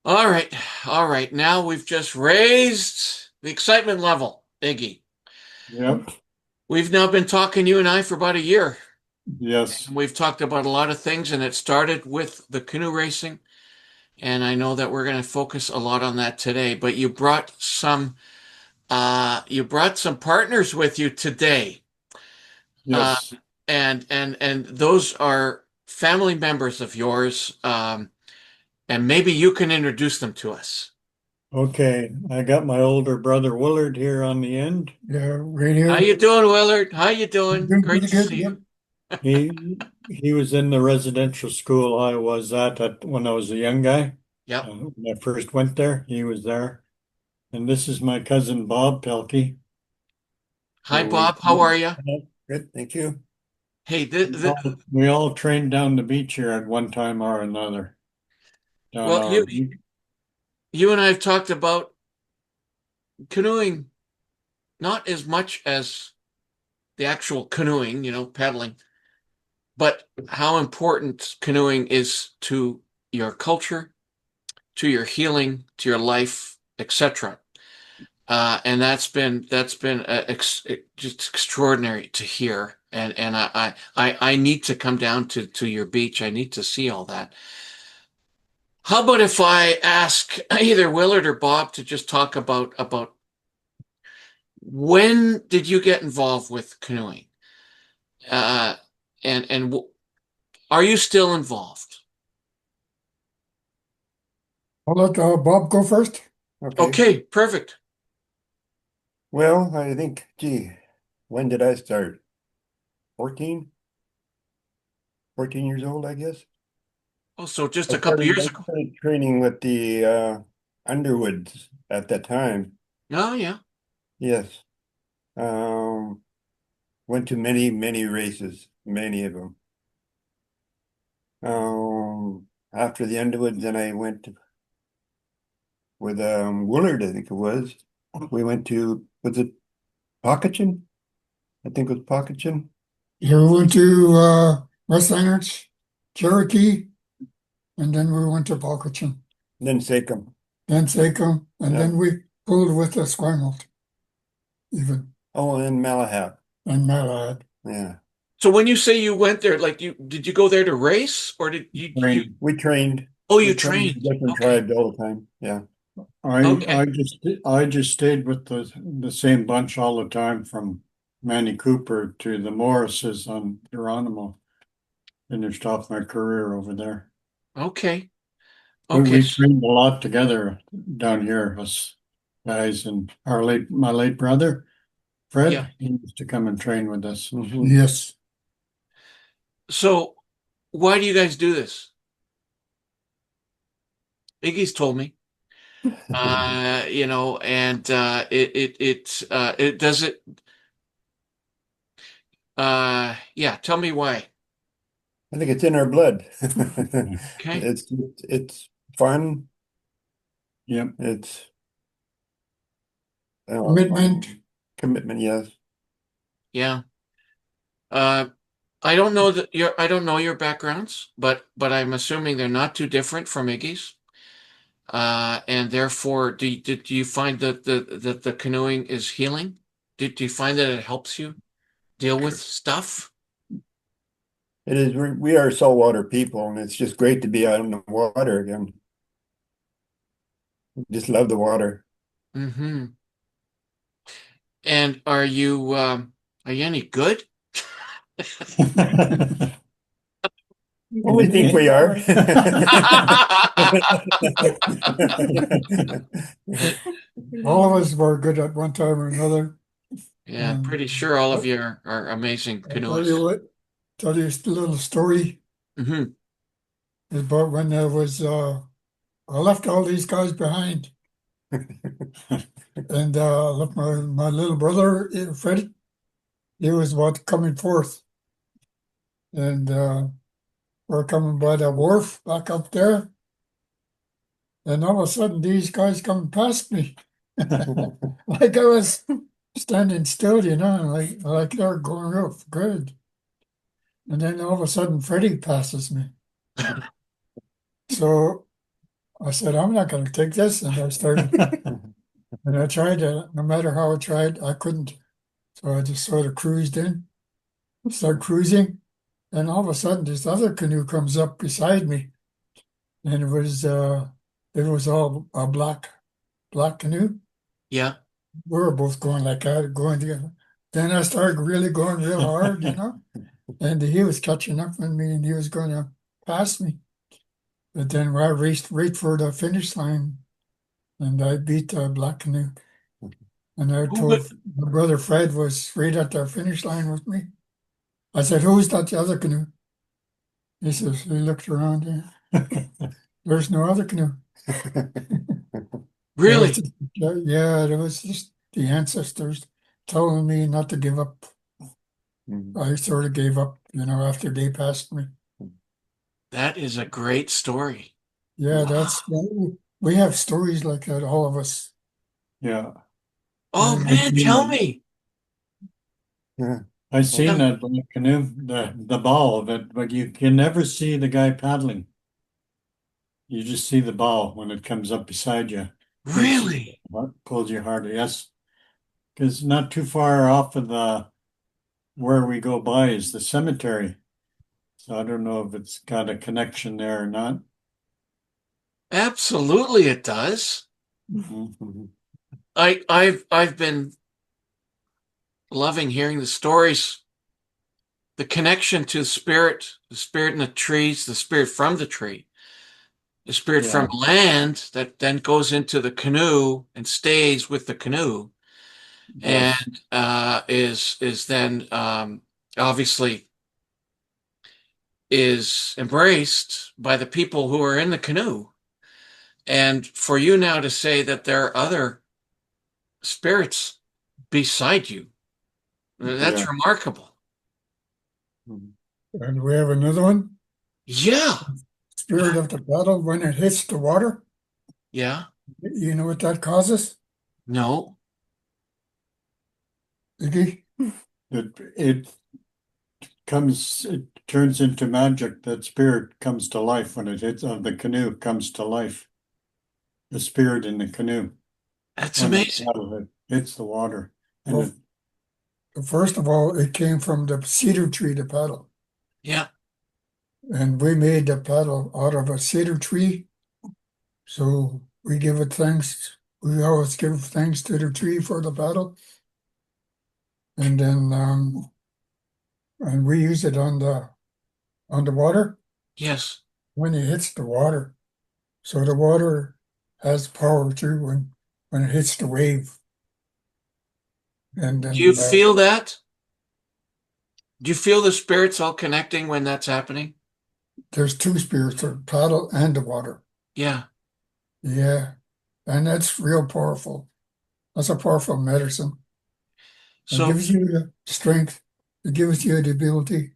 All right. All right. Now we've just raised the excitement level, Iggy. Yep. We've now been talking, you and I, for about a year. Yes. And we've talked about a lot of things, and it started with the canoe racing. And I know that we're going to focus a lot on that today. But you brought some partners with you today. Uh, Yes. and those are family members of yours. And maybe you can introduce them to us. Okay. I got my older brother Willard here on the end. Yeah, right How here. you doing, Willard? How you I'm doing? doing Great pretty to good. see you. Yep. He was in the residential school I was at when I was a young guy. Yep. When I first went there, he was there. And this is my cousin Bob Pelkey. Hi, So we Bob. How are you? Good. Thank you. Hey, we all trained down the beach here at one time or another. Down well, our you and I have talked about canoeing, not as much as the actual canoeing, paddling, but how important canoeing is to your culture, to your healing, to your life, etc. And that's been just extraordinary to hear. And I need to come down to your beach. I need to see all that. How about if I ask either Willard or Bob to just talk about when did you get involved with canoeing? Uh, and are you still involved? I'll let Bob go first. Okay. Okay, perfect. Well, I think, gee, when did I start? 14? 14 years old, I guess. Oh, so just I a couple started, years I ago. started training with the Underwoods at that time. Oh, yeah. Yes. Um, Went to many, many races, many of them. After the Underwoods, then I went with Willard, I think it was. We went to, was it Pocketon? I think it was Pocketon. Here we went to West Annex, Cherokee, and then we went to Palcatine, Then Sachem. then Sachem, and Yeah. then we pulled with the Esquimalt, even, Oh, and Malahap. and Malad. Yeah. So when you say you went there, like did you go there to race or did you train. We trained. oh We you trained with trained? different Okay. tribes all the time. Yeah. I Okay. just stayed with the same bunch all the time from Manny Cooper to the Morrises on Geronimo. Finished off my career over there. Okay. We Okay. we trained a lot together down here, us guys, and my late brother Yeah. Fred, he used to come and train with us. Hmm. Yes. So why do you guys do this? Iggy's told me. And it does it yeah, tell me why. I think it's in our blood. Okay. It's fun. Yep. It's Commitment. commitment. Yes. Yeah. Uh I don't know your backgrounds, but I'm assuming they're not too different from Iggy's. And therefore, do you find that the canoeing is healing? Do you find that it helps you deal with stuff? It is. We are saltwater people, and it's just great to be out in the water again. Just love the water. Hmm. And are you any good? We think we are. All of us were good at one time or another. Yeah, And pretty sure all of you are amazing I'll tell you canoeists. what, tell you a little story Hmm. about when I left all these guys behind and left my little brother, Freddie. He was about coming forth, and we're coming by the wharf back up there, and all of a sudden these guys come past me, like I was standing still, like they're going off good, and then all of a sudden Freddie passes me. So I said, I'm not going to take this. And I started, and I tried to, no matter how I tried, I couldn't. So I just sort of cruised in, started cruising. And all of a sudden, this other canoe comes up beside me. And it was all a black canoe. Yeah. We were both going like that, going together. Then I started really going real hard, and he was catching up with me and he was going to pass me. But then I raced right for the finish line and I beat the black canoe. And I Who would- told my brother Fred was right at the finish line with me. I said, who's that the other canoe? He says, he looked around there. There's no other canoe. Really? Yeah, it was just the ancestors telling me not to give up. I sort of gave up, after they passed me. That is a great story. Yeah, Wow. we have stories like that, all of us. Yeah, Oh And man, tell me. Yeah. I seen Yeah. that black canoe, the bow of it, but you can never see the guy paddling. You just see the bow when it comes up beside you. Really? What pulls you harder? Yes, because not too far off of where we go by is the cemetery. So I don't know if it's got a connection there or not. Absolutely it does. Mhm. I've been loving hearing the stories, the connection to the spirit in the trees, the spirit from the tree, the spirit Yeah, from land that then goes into the canoe and stays with the canoe yes, and is then obviously is embraced by the people who are in the canoe. And for you now to say that there are other spirits beside you, that's yeah. remarkable. and we have another one, Yeah. spirit of the battle when it hits the water. Yeah. You know what that causes, No. Iggy? It it turns into magic. That spirit comes to life when it hits the canoe comes to life. The spirit in the canoe That's when the amazing. paddle hits the water. And Well, first of all, it came from the cedar tree, the paddle. Yeah. And we made the paddle out of a cedar tree. So we give it thanks. We always give thanks to the tree for the paddle. And then and we use it on the water Yes. when it hits the water. So the water has power too when it hits the wave. And Do you then feel that? Do you feel the spirits all connecting when that's happening? there's two spirits, the paddle and the water. Yeah. Yeah. And that's real powerful. That's a powerful medicine. It So gives you the strength. It gives you the ability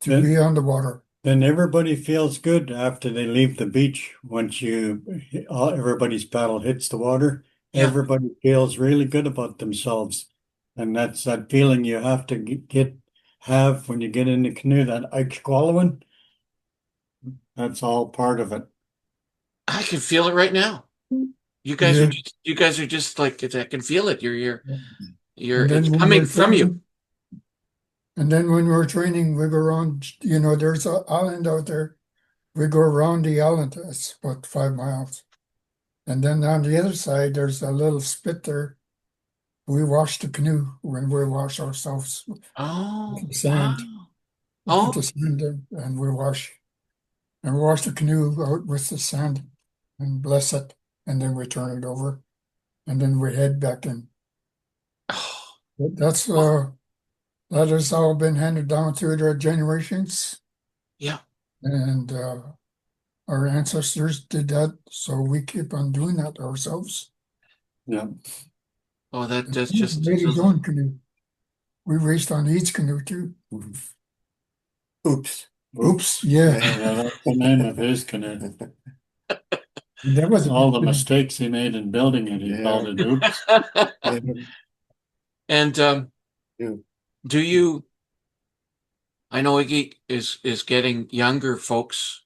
to then, be on the water. then everybody feels good after they leave the beach. Once everybody's paddle hits the water, yeah, everybody feels really good about themselves. And that's that feeling you have to have when you get in the canoe, that ice swallowing. That's all part of it. I can feel it right now. Yeah. You guys are just like I can feel it. And It's then when coming we're from you. training, and then when we're training, we go around, there's an island out there. We go around the island. It's about 5 miles. And then on the other side, there's a little spit there. We wash the canoe when we wash ourselves with Oh, the wow. sand. We put the Oh, sand in and we wash. And we wash the canoe out with the sand and bless it. And then we turn it over. And then we head back in. oh, But oh, that has all been handed down through the generations. yeah. And our ancestors did that. So we keep on doing that ourselves. Yeah. Oh, And that's he just made his own canoe. We raced on each canoe too. Oops. Oops, yeah. Yeah, that's the name of his canoe. That was a All big the canoe. mistakes he made in building it, he called it oops. Yeah. And Yeah. do you? I know Iggy is getting younger folks,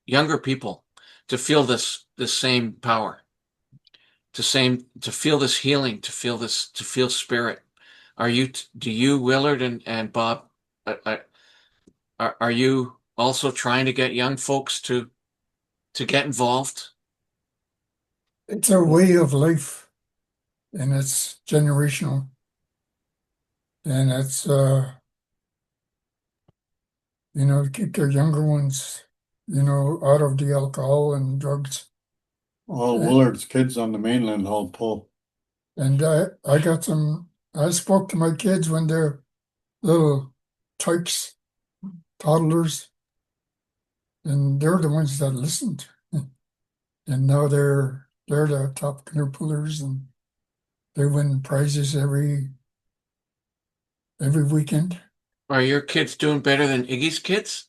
younger people to feel this same power, to feel this healing, to feel spirit. Do you, Willard and Bob, are you also trying to get young folks to get involved? It's a way of life, and it's generational, and it's to keep their younger ones, out of the alcohol and drugs. All Yeah. Willard's kids on the mainland all pull. And I spoke to my kids when they're little tykes, toddlers, and they're the ones that listened. And now they're the top canoe pullers, and they win prizes every weekend. Are your kids doing better than Iggy's kids?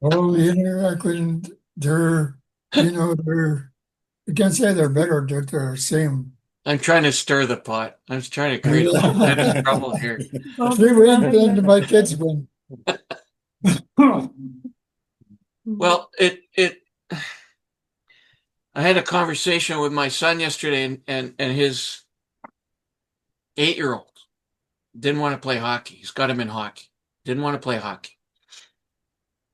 Oh, I couldn't. They're. You can't say they're better. They're the same. I'm trying to stir the pot. I'm trying to create a little bit of trouble here. If they win, then my kids win. Well, I had a conversation with my son yesterday, and his 8-year-old didn't want to play hockey. He's got him in hockey. Didn't want to play hockey.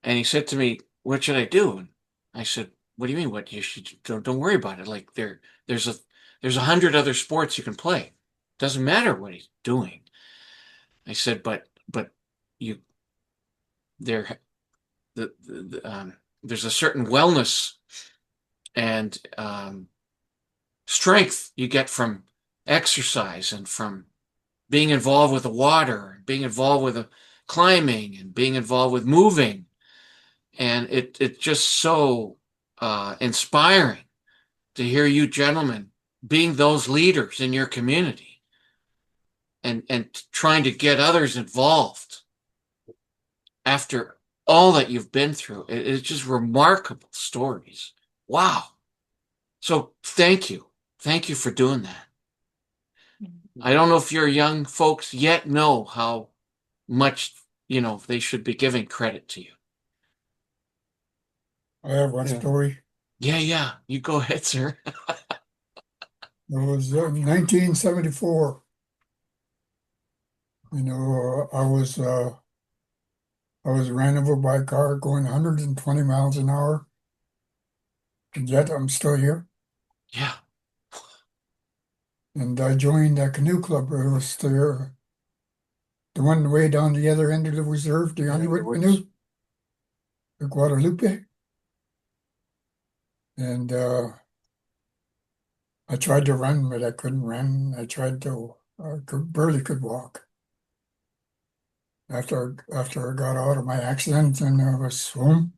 And he said to me, "What should I do?" And I said, "What do you mean? What you should don't worry about it. Like there's 100 other sports you can play. Doesn't matter what he's doing." I said, "But you there there's a certain wellness and strength you get from exercise and from being involved with the water, being involved with the climbing, and being involved with moving, and it's just so inspiring to hear you gentlemen being those leaders in your community and trying to get others involved after all that you've been through. It's just remarkable stories. Wow. So thank you for doing that. I don't know if your young folks yet know how much they should be giving credit to you. I have one Yeah. story. Yeah, you go ahead, sir. It was 1974. I was ran over by a car going 120 miles an hour, and yet I'm still here. Yeah. And I joined a canoe club. It was the one way down the other end of the reserve, the Underwood Canoe, the Guadalupe. And I tried to run, but I couldn't run. I barely could walk. After I got out of my accident and I was home.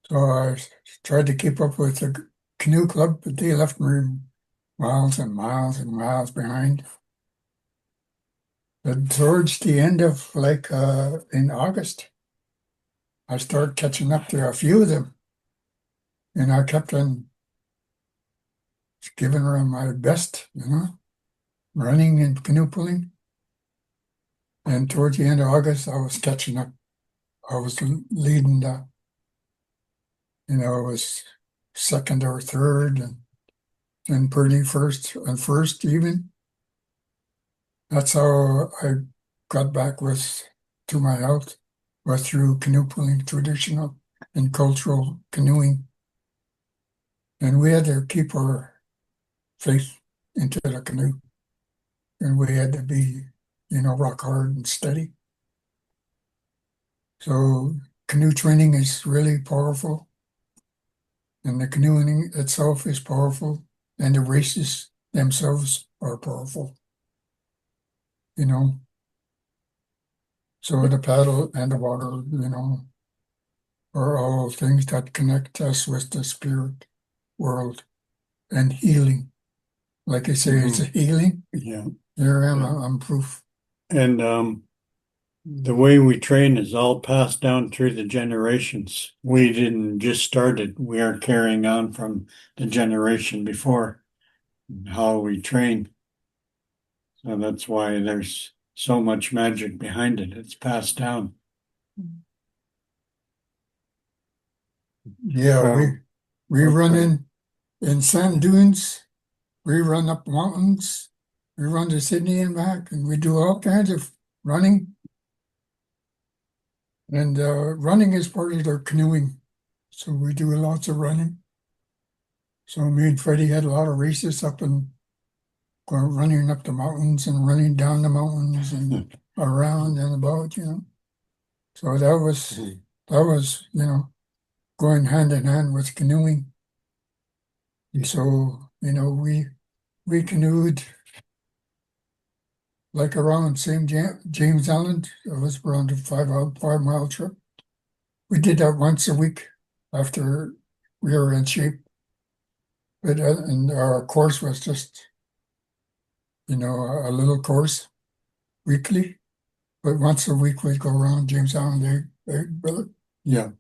So I tried to keep up with the canoe club, but they left me miles and miles and miles behind. But towards the end of in August, I started catching up to a few of them. And I kept on giving her my best, running and canoe pulling. And towards the end of August, I was catching up. I was leading I was second or third, and pretty first even. That's how I got back to my health, was through canoe pulling, traditional and cultural canoeing. And we had to keep our faith into the canoe. And we had to be, rock hard and steady. So canoe training is really powerful. And the canoeing itself is powerful. And the races themselves are powerful. So the paddle and the water, are all things that connect us with the spirit world and healing. Like I say, it's a healing. Yeah. Here I am, Yeah. I'm proof. And the way we train is all passed down through the generations. We didn't just start it. We are carrying on from the generation before how we train. So that's why there's so much magic behind it. It's passed down. Yeah, we run Okay. in sand dunes, we run up mountains, we run to Sydney and back, and we do all kinds of running. And running is part of their canoeing, so we do lots of running. So me and Freddie had a lot of races up and running up the mountains and running down the mountains and around and about, you know. So that was, you know, going hand in hand with canoeing. And so, you know, we canoed like around James Island. It was around a 5 mile trip. We did that once a week after we were in shape. But and our course was just, you know, a little course weekly. But once a week we'd go around James Island. Willard. Yeah.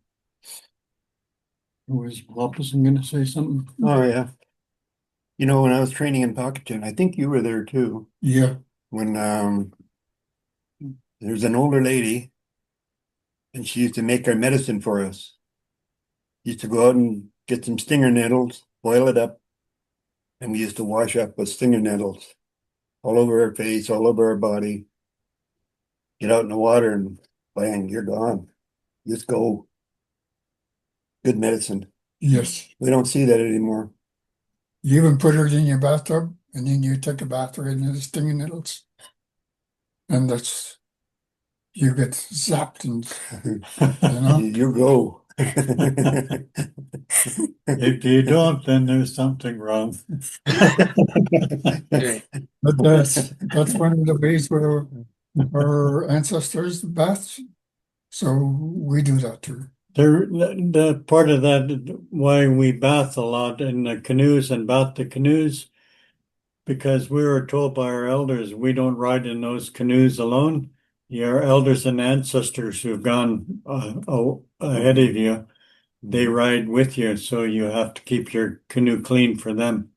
Was Lopez gonna say something? Oh, yeah. You know, when I was training in Pocketon, I think you were there too, Yeah, when there's an older lady and she used to make our medicine for us. Used to go out and get some stinger nettles, boil it up, and we used to wash up with stinger nettles all over our face, all over our body. Get out in the water and bang, you're gone. Just go. Good medicine. yes. We don't see that anymore. You even put it in your bathtub and then you take a bath right into the stinging nettles. And that's, you get zapped and, you know. You go. If you don't, then there's something wrong. Okay. But that's one of the ways where our ancestors bathed. So we do that too. The part of that why we bath a lot in the canoes and bath the canoes, because we were told by our elders we don't ride in those canoes alone. Your elders and ancestors who've gone ahead of you, they ride with you, so you have to keep your canoe clean for them.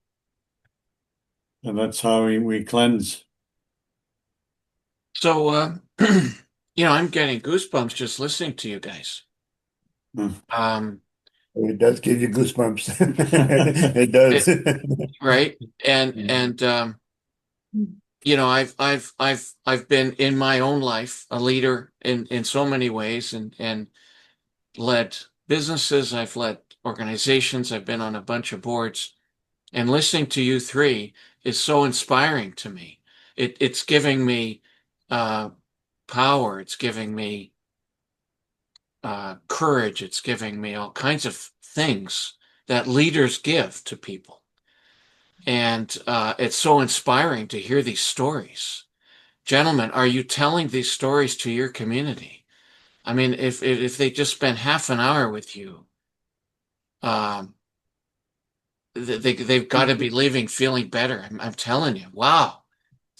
And that's how we cleanse. So, you know, I'm getting goosebumps just listening to you guys. Hmm. It does give you goosebumps. It does. Right? And you know, I've been in my own life a leader in so many ways and led businesses, I've led organizations, I've been on a bunch of boards, and listening to you three is so inspiring to me. It's giving me power, it's giving me courage, it's giving me all kinds of things that leaders give to people. And it's so inspiring to hear these stories. Gentlemen, are you telling these stories to your community? I mean, if they just spend half an hour with you, um, they've got to be leaving feeling better. I'm telling you, wow,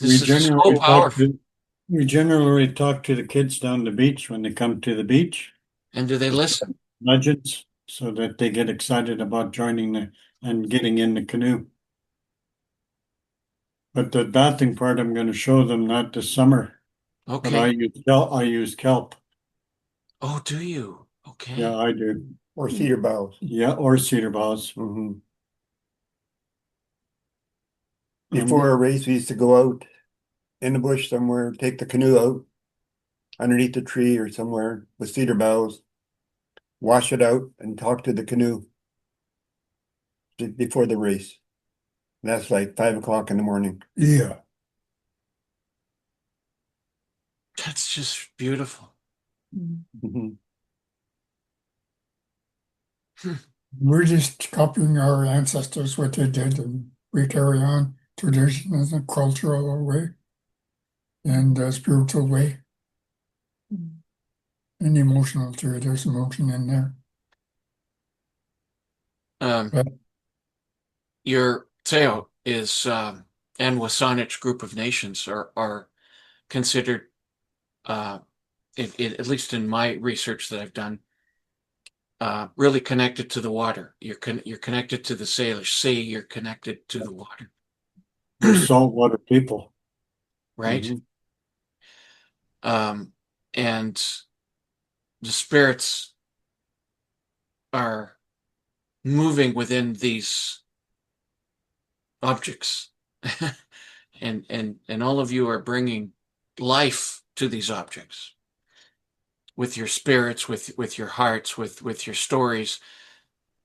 We this is so generally talk powerful. to we generally talk to the kids down the beach when they come to the beach, And do they listen? legends, so that they get excited about joining and getting in the canoe. But the bathing part, I'm going to show them not this summer. But Okay. I use kelp. Oh, do you? Yeah, Okay. I do. Or cedar boughs. Yeah, or cedar boughs. Mhm. Um, Before a race, we used to go out in the bush somewhere, take the canoe out underneath a tree or somewhere with cedar boughs, wash it out, and talk to the canoe before the race. That's like 5 o'clock in the morning. Yeah. That's just beautiful. Mhm. We're just copying our ancestors, what they did, and we carry on tradition in a cultural way and a spiritual way and emotional too. There's emotion in there. Um, But your Teo is and SÁNEĆ group of nations are considered at least in my research that I've done, really connected to the water. You're connected to the Salish Sea. You're connected to the water, we're saltwater people. right? Mhm. And the spirits are moving within these objects. And all of you are bringing life to these objects with your spirits, with your hearts, with your stories.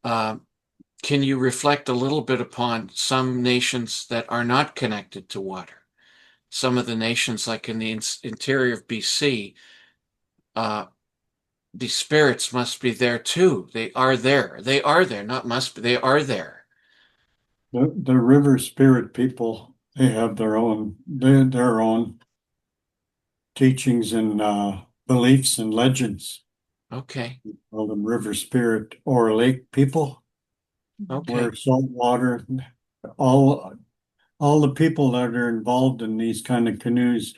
Can you reflect a little bit upon some nations that are not connected to water? Some of the nations, like in the interior of BC, the spirits must be there too. They are there. They are there. Not must be. They are there. The river spirit people, they have their own teachings and beliefs and legends. Okay. Call them river spirit or lake people, Okay. where salt water, all all the people that are involved in these kind of canoes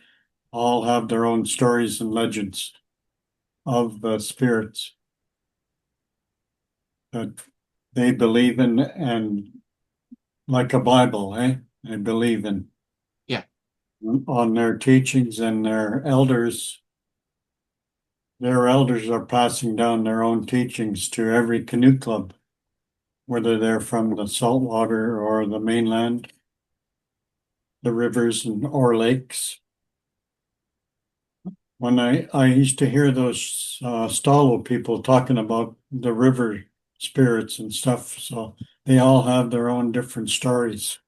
all have their own stories and legends of the spirits that they believe in, and like a Bible, they believe in. Yeah. On their teachings, and their elders are passing down their own teachings to every canoe club, whether they're from the saltwater or the mainland, the rivers and or lakes. When I used to hear those Stalo people talking about the river spirits and stuff, so they all have their own different stories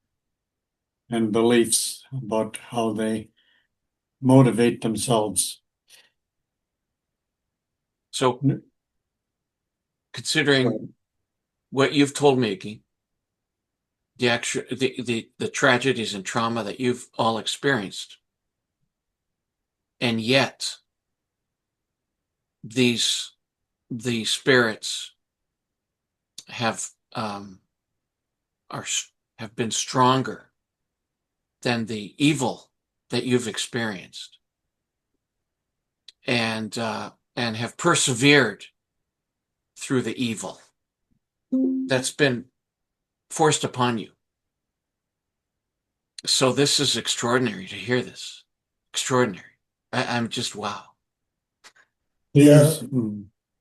and beliefs about how they motivate themselves. So, considering what you've told me, Iggy, the tragedies and trauma that you've all experienced, and yet the spirits have have been stronger than the evil that you've experienced, and have persevered through the evil that's been forced upon you. So this is extraordinary to hear this. Extraordinary. I'm just wow. Yeah,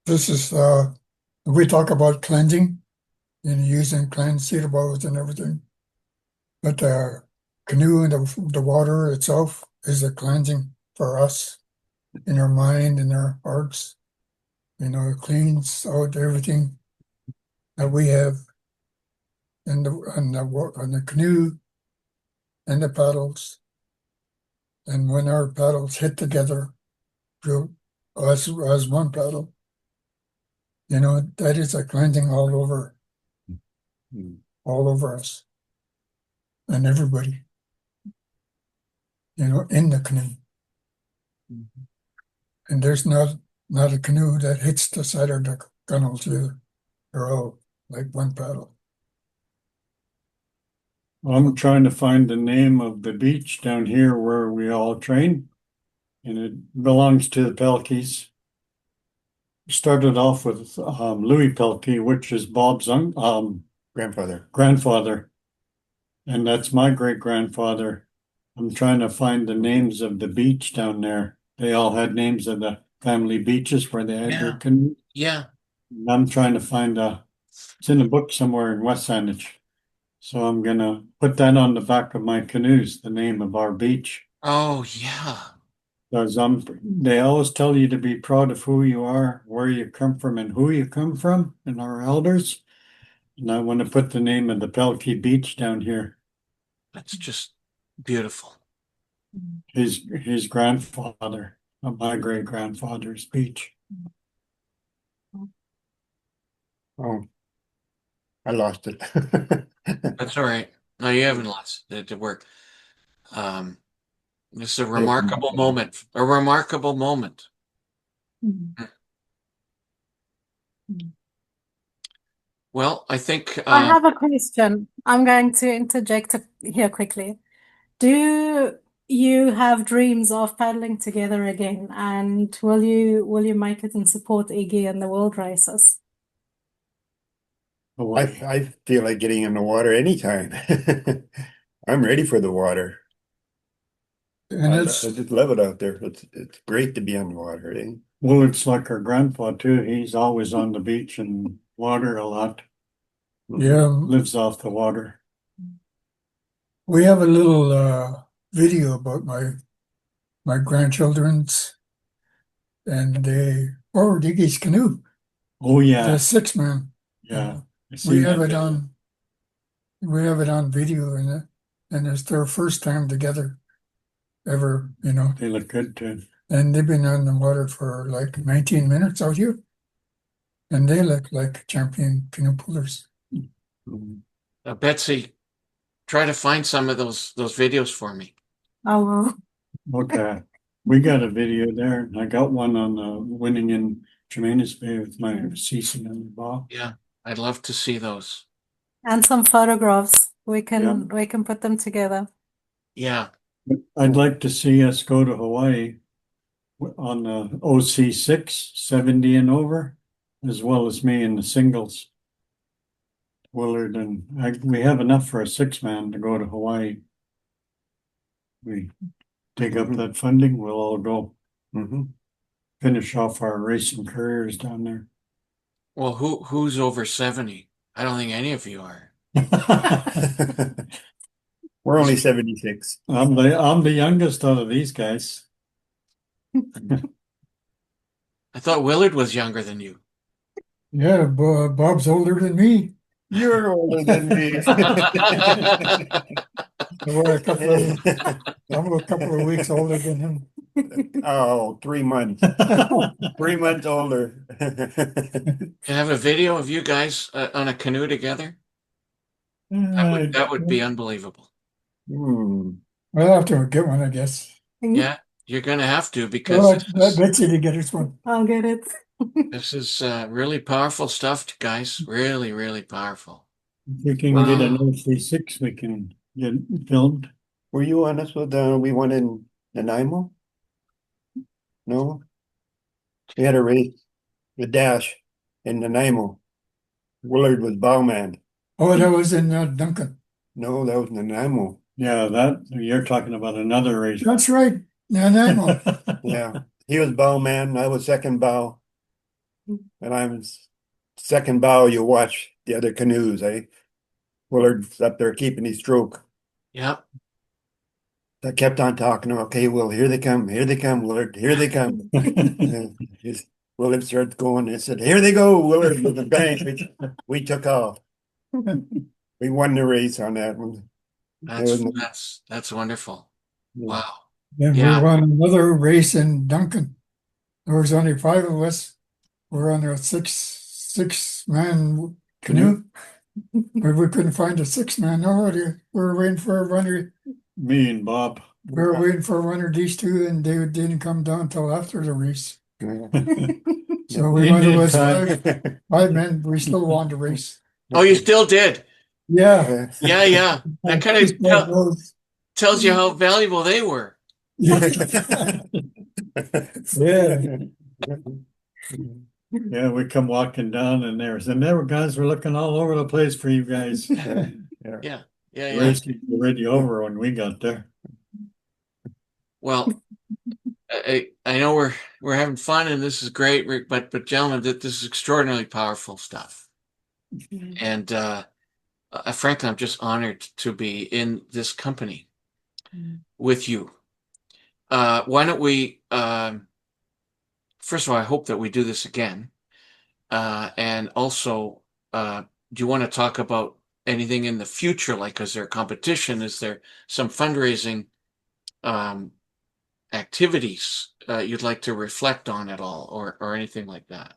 this is, we talk about cleansing and using cleansed cedar boughs and everything. But the canoe and the water itself is a cleansing for us in our mind and our hearts. It cleans out everything that we have in the canoe and the paddles. And when our paddles hit together, as one paddle, that is a cleansing all over us and everybody, in the canoe. And there's not a canoe that hits the side of the gunnels either. They're all like one paddle. I'm trying to find the name of the beach down here where we all train, and it belongs to the Pelkeys. Started off with Louis Pelkey, which is Bob's grandfather, and that's my great grandfather. I'm trying to find the names of the beach down there. They all had names of the family beaches where they had their canoe. Yeah. And I'm trying to find it's in a book somewhere in West SÁNEČ. So I'm gonna put that on the back of my canoes, the name of our beach. Oh yeah. Because they always tell you to be proud of who you are, where you come from, and who you come from, and our elders. And I want to put the name of the Pelkey Beach down here. That's just beautiful. His grandfather, my great grandfather's beach. Oh, I lost it. That's all right. No, you haven't lost it to work. This is a remarkable moment. A remarkable moment. Well, I think I have a question. I'm going to interject here quickly. Do you have dreams of paddling together again? And will you make it and support Iggy and the world races? I feel like getting in the water anytime. I'm ready for the water. And I it's just love it out there. It's great to be on the water, eh? Well, it's like our grandpa too. He's always on the beach and water a lot. Yeah, lives off the water. we have a little video about my grandchildren's, and Iggy's canoe, Oh, yeah, the 6-man. yeah. I We seen have that it video. on video, and it's their first time together ever, They look good too. and they've been on the water for like 19 minutes out here, and they look like champion canoe pullers. Mhm. Betsy, try to find some of those videos for me. I will. Okay, we got a video there. I got one on winning in Tremendous Bay with my season and the ball. Yeah, I'd love to see those. And some photographs. We Yeah. can put them together. Yeah. I'd like to see us go to Hawaii on the OC6, 70 and over, as well as me in the singles. Willard and we have enough for a 6-man to go to Hawaii. We dig up that funding, we'll all go Mhm. finish off our racing careers down there. Well, who's over 70? I don't think any of you are. We're only 76. I'm the youngest out of these guys. I thought Willard was younger than you. Yeah, Bob's older than me. You're older than me. We're I'm a couple of weeks older than him. Oh, 3 months. 3 months older. Can I have a video of you guys on a canoe together? That would be unbelievable. Hmm. I'll have to get one, I guess. Yeah, you're gonna have to Well, because let Betsy to get us one. I'll get it. this is really powerful stuff, guys. Really, really powerful. If we can get an Wow. OC6, we can get filmed. Were you on us with we won in Nanaimo? No? We had a race, the dash in Nanaimo. Willard was bowman. Oh, that was in Duncan. No, that was Nanaimo. Yeah, that you're talking about another race. That's right. Nanaimo. Yeah. He was bowman, I was second bow. And I'm second bow, you watch the other canoes, eh? Willard's up there keeping his stroke. Yep. I kept on talking, okay, well, here they come, Willard, here they come. Willard started going and said, here they go, Willard, with the bang. We took off. We won the race on that one. That's wonderful. Wow. Then Yeah. we won another race in Duncan. There was only 5 of us. We're on a six-man canoe. But we couldn't find a 6-man. Nobody. We were waiting for a runner. Me and Bob. We were waiting for one of these two, and they didn't come down till after the race. So we went Indian with time. 5 men. We still won the race. Oh, you still did? Yeah. Yeah. That kind of tells you how valuable they were. Yeah. Yeah, we come walking down and there were guys were looking all over the place for you guys. Yeah. The race was already over when we got there. Well, I know we're having fun and this is great, Rick, but gentlemen, this is extraordinarily powerful stuff. And frankly, I'm just honored to be in this company with you. Why don't we first of all, I hope that we do this again. And also, do you want to talk about anything in the future? Like, is there competition? Is there some fundraising activities you'd like to reflect on at all, or anything like that?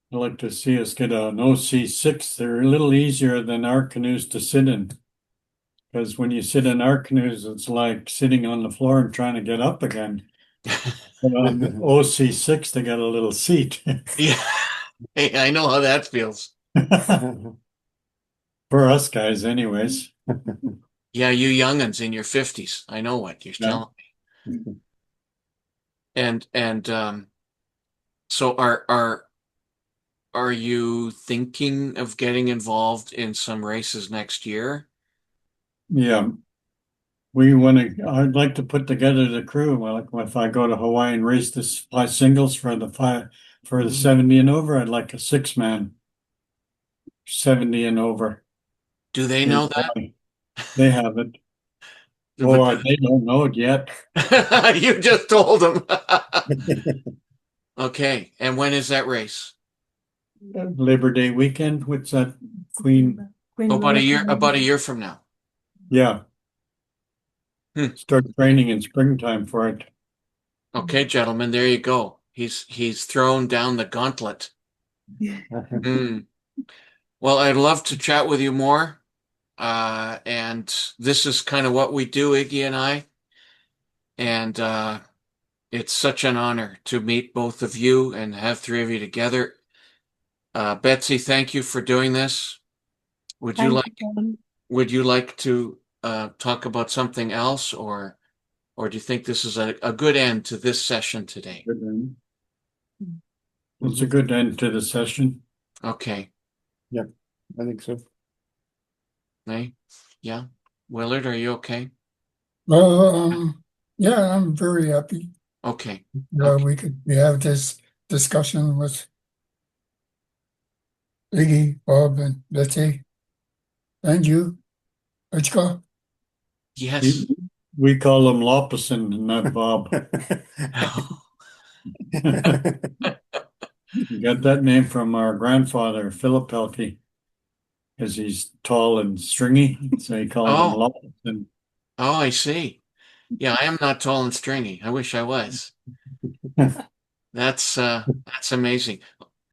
I'd like to see us get an OC6. They're a little easier than our canoes to sit in. Because when you sit in our canoes, it's like sitting on the floor and trying to get up again. But on the OC6, they got a little seat. Yeah, hey, I know how that feels. For us guys, anyways. Yeah, you young'uns in your 50s. I know what you're telling me. And so are you thinking of getting involved in some races next year? Yeah. I'd like to put together the crew. Well, if I go to Hawaii and race this singles for the 70 and over, I'd like a 6-man. 70 and over. Do they know that? They haven't. But Oh, they don't know it yet. you just told them. Okay. And when is that race? Labor Day weekend. What's that? Queen. Queen Oh, about a year. Elizabeth. About a year from now. Yeah. Hmm. Start training in springtime for it. Okay, gentlemen, there you go. He's thrown down the gauntlet. Hmm. Well, I'd love to chat with you more. And this is kind of what we do, Iggy and I. And it's such an honor to meet both of you and have three of you together. Betsy, thank you for doing this. Would you Thank like you, Kevin. would you like to talk about something else, or do you think this is a good end to this session today? Good end. It's a good end to the session. Okay. I think so. Hey, yeah. Willard, are you okay? Yeah, I'm very happy. Okay. We have this discussion with Iggy, Bob, and Betsy, and you, Ichka. Yes. We call him Loppeson and not Bob. We got that name from our grandfather, Philip Pelkey, because he's tall and stringy. So he called him Oh, Loppeson. oh, I see. Yeah, I am not tall and stringy. I wish I was. That's amazing.